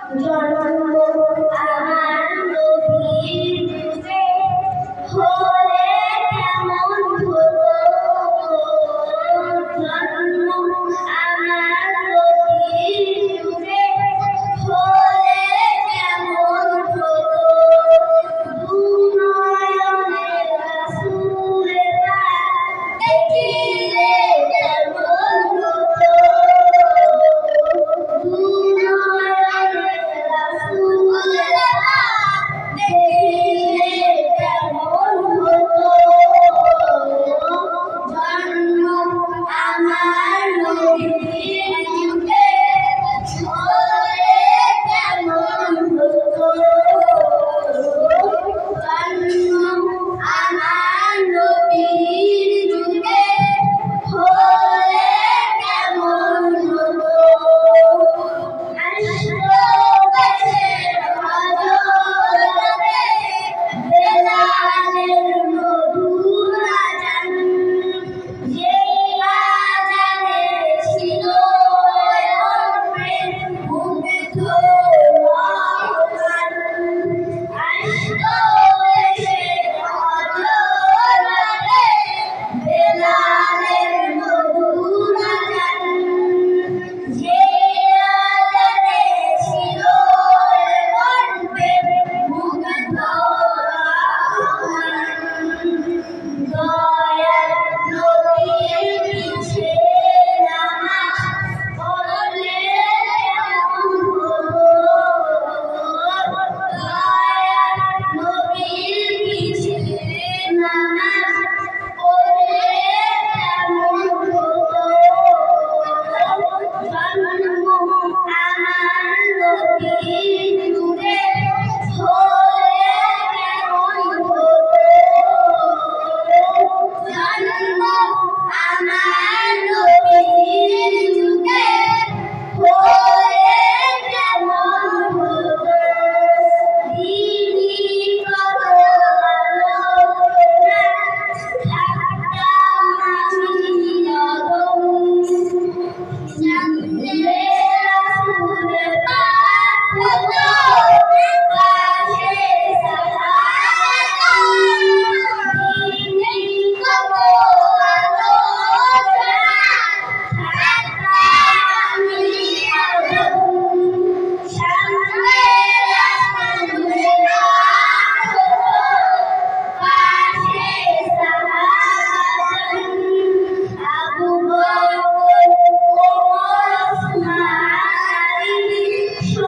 জন্ম আমার নবীর যুগে হলে কেমন হতো, জন্ম আমার নবীর যুগে হলে কেমন হতো, দুনয়নে রাসূলে পাক দেখিলে কেমন হতো, দুনয়নে রাসূলে পাক দেখিলে কেমন হতো, জন্ম আমার নবীর যুগে হলে কেমন হতো, জন্ম আমার নবীর যুগে হলে কেমন হতো, আসলো গাছের হযরতে বেলালের মধুর আযান, যেই আযানে ছিল অন্তরে মুগ্ধ